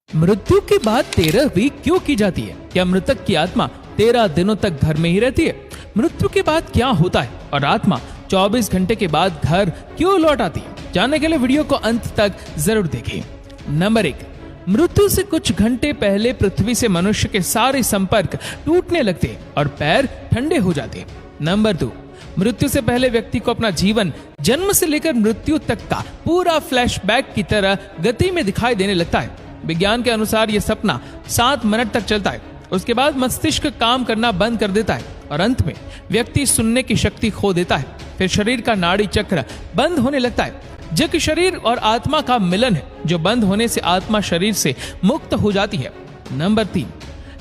मृत्यु के बाद 13वीं क्यों की जाती है? क्या मृतक की आत्मा 13 दिनों तक घर में ही रहती है? मृत्यु के बाद क्या होता है और आत्मा 24 घंटे के बाद घर क्यों लौट आती है? जानने के लिए वीडियो को अंत तक जरूर देखें। नंबर 1, मृत्यु से कुछ घंटे पहले पृथ्वी से मनुष्य के सारे संपर्क टूटने लगते हैं और पैर ठंडे हो जाते हैं। नंबर 2, मृत्यु से पहले व्यक्ति को अपना जीवन जन्म से लेकर मृत्यु तक का पूरा फ्लैशबैक की तरह गति में दिखाई देने लगता है। विज्ञान के अनुसार यह सपना 7 मिनट तक चलता है। उसके बाद मस्तिष्क काम करना बंद कर देता है और अंत में व्यक्ति सुनने की शक्ति खो देता है। फिर शरीर का नाड़ी चक्र बंद होने लगता है, जो कि शरीर और आत्मा का मिलन है, जो बंद होने से आत्मा शरीर से मुक्त हो जाती है। नंबर 3,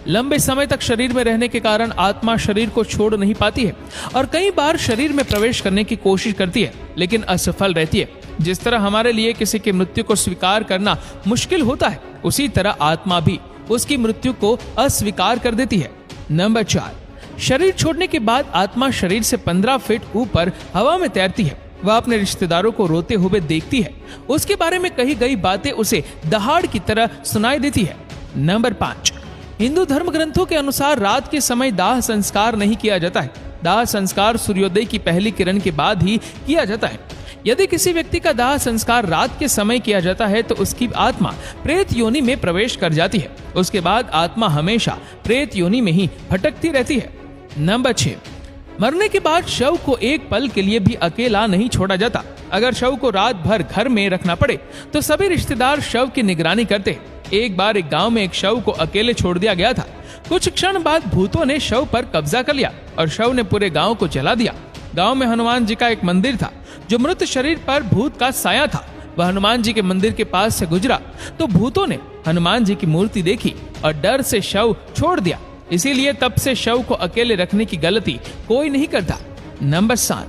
लंबे समय तक शरीर में रहने के कारण आत्मा शरीर को छोड़ नहीं पाती है और कई बार शरीर में प्रवेश करने की कोशिश करती है, लेकिन असफल रहती है। जिस तरह हमारे लिए किसी की मृत्यु को स्वीकार करना मुश्किल होता है, उसी तरह आत्मा भी उसकी मृत्यु को अस्वीकार कर देती है। नंबर 4, शरीर छोड़ने के बाद आत्मा शरीर से 15 फीट ऊपर हवा में तैरती है। वह अपने रिश्तेदारों को रोते हुए देखती है। उसके बारे में कही गई बातें उसे दहाड़ की तरह सुनाई देती है। नंबर 5, हिंदू धर्म ग्रंथों के अनुसार रात के समय दाह संस्कार नहीं किया जाता है। दाह संस्कार सूर्योदय की पहली किरण के बाद ही किया जाता है। यदि किसी व्यक्ति का दाह संस्कार रात के समय किया जाता है तो उसकी आत्मा प्रेत योनि में प्रवेश कर जाती है। उसके बाद आत्मा हमेशा प्रेत योनि में ही भटकती रहती है। नंबर 6, मरने के बाद शव को एक पल के लिए भी अकेला नहीं छोड़ा जाता। अगर शव को रात भर घर में रखना पड़े तो सभी रिश्तेदार शव की निगरानी करते हैं। एक बार एक गांव में एक शव को अकेले छोड़ दिया गया था। कुछ क्षण बाद भूतों ने शव पर कब्जा कर लिया और शव ने पूरे गांव को जला दिया। गांव में हनुमान जी का एक मंदिर था, जो मृत शरीर पर भूत का साया था। वह हनुमान जी के मंदिर के पास से गुजरा तो भूतों ने हनुमान जी की मूर्ति देखी और डर से शव छोड़ दिया। इसीलिए तब से शव को अकेले रखने की गलती कोई नहीं करता। नंबर 7,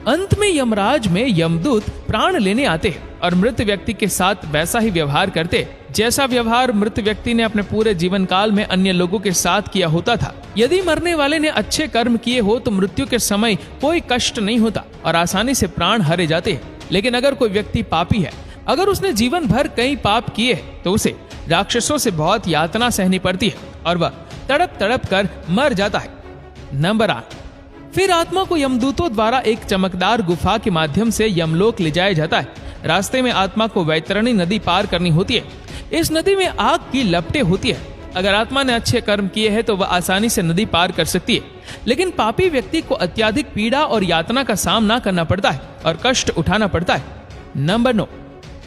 अंत में यमराज में यमदूत प्राण लेने आते हैं और मृत व्यक्ति के साथ वैसा ही व्यवहार करते हैं जैसा व्यवहार मृत व्यक्ति ने अपने पूरे जीवन काल में अन्य लोगों के साथ किया होता था। यदि मरने वाले ने अच्छे कर्म किए हो तो मृत्यु के समय कोई कष्ट नहीं होता और आसानी से प्राण हरे जाते हैं। लेकिन अगर कोई व्यक्ति पापी है, अगर उसने जीवन भर कई पाप किए तो उसे राक्षसों से बहुत यातना सहनी पड़ती है और वह तड़प तड़प कर मर जाता है। नंबर 8, फिर आत्मा को यमदूतों द्वारा एक चमकदार गुफा के माध्यम से यमलोक ले जाया जाता है। रास्ते में आत्मा को वैतरणी नदी पार करनी होती है। इस नदी में आग की लपटें होती है। अगर आत्मा ने अच्छे कर्म किए हैं तो वह आसानी से नदी पार कर सकती है, लेकिन पापी व्यक्ति को अत्यधिक पीड़ा और यातना का सामना करना पड़ता है और कष्ट उठाना पड़ता है। नंबर 9,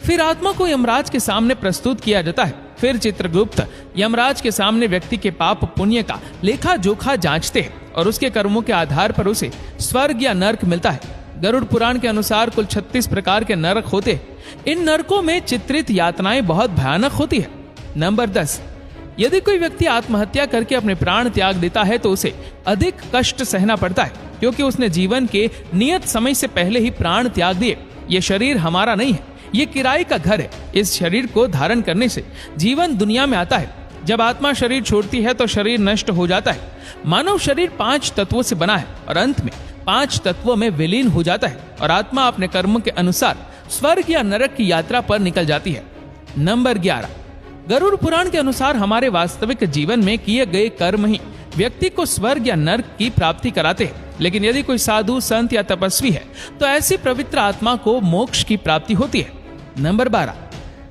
फिर आत्मा को यमराज के सामने प्रस्तुत किया जाता है। फिर चित्रगुप्त यमराज के सामने व्यक्ति के पाप पुण्य का लेखा जोखा जांचते हैं और उसके कर्मों के आधार पर उसे स्वर्ग या नरक मिलता है। गरुड़ पुराण के अनुसार कुल 36 प्रकार के नरक होते हैं। इन नरकों में चित्रित यातनाएं बहुत भयानक होती है। नंबर 10, यदि कोई व्यक्ति आत्महत्या करके अपने प्राण त्याग देता है तो उसे अधिक कष्ट सहना पड़ता है, क्योंकि उसने जीवन के नियत समय से पहले ही प्राण त्याग दिए। ये शरीर हमारा नहीं है, ये किराए का घर है। इस शरीर को धारण करने से जीवन दुनिया में आता है। जब आत्मा शरीर छोड़ती है तो शरीर नष्ट हो जाता है। मानव शरीर 5 तत्वों से बना है और अंत में 5 तत्वों में विलीन हो जाता है और आत्मा अपने कर्मों के अनुसार स्वर्ग या नरक की यात्रा पर निकल जाती है। नंबर 11, गरुड़ पुराण के अनुसार हमारे वास्तविक जीवन में किए गए कर्म ही व्यक्ति को स्वर्ग या नरक की प्राप्ति कराते हैं। लेकिन यदि कोई साधु, संत या तपस्वी है तो ऐसी पवित्र आत्मा को मोक्ष की प्राप्ति होती है। नंबर 12,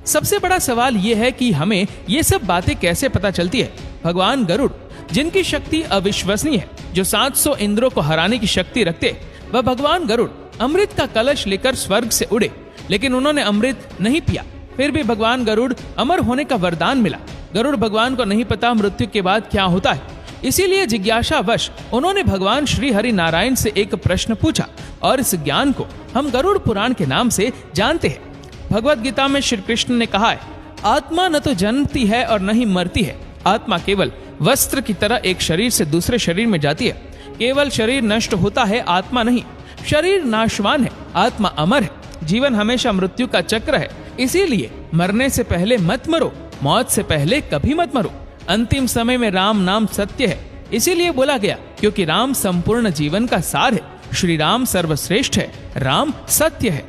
सबसे बड़ा सवाल यह है कि हमें ये सब बातें कैसे पता चलती है? भगवान गरुड़, जिनकी शक्ति अविश्वसनीय है, जो 700 इंद्रों को हराने की शक्ति रखते, वह भगवान गरुड़ अमृत का कलश लेकर स्वर्ग से उड़े, लेकिन उन्होंने अमृत नहीं पिया। फिर भी भगवान गरुड़ अमर होने का वरदान मिला। गरुड़ भगवान को नहीं पता मृत्यु के बाद क्या होता है, इसीलिए जिज्ञासावश उन्होंने भगवान श्री हरि नारायण से एक प्रश्न पूछा और इस ज्ञान को हम गरुड़ पुराण के नाम से जानते हैं। भगवत गीता में श्री कृष्ण ने कहा है, आत्मा न तो जन्मती है और न ही मरती है। आत्मा केवल वस्त्र की तरह एक शरीर से दूसरे शरीर में जाती है। केवल शरीर नष्ट होता है, आत्मा नहीं। शरीर नाशवान है, आत्मा अमर है। जीवन हमेशा मृत्यु का चक्र है, इसीलिए मरने से पहले मत मरो, मौत से पहले कभी मत मरो। अंतिम समय में राम नाम सत्य है, इसीलिए बोला गया, क्योंकि राम संपूर्ण जीवन का सार है। श्री राम सर्वश्रेष्ठ है, राम सत्य है।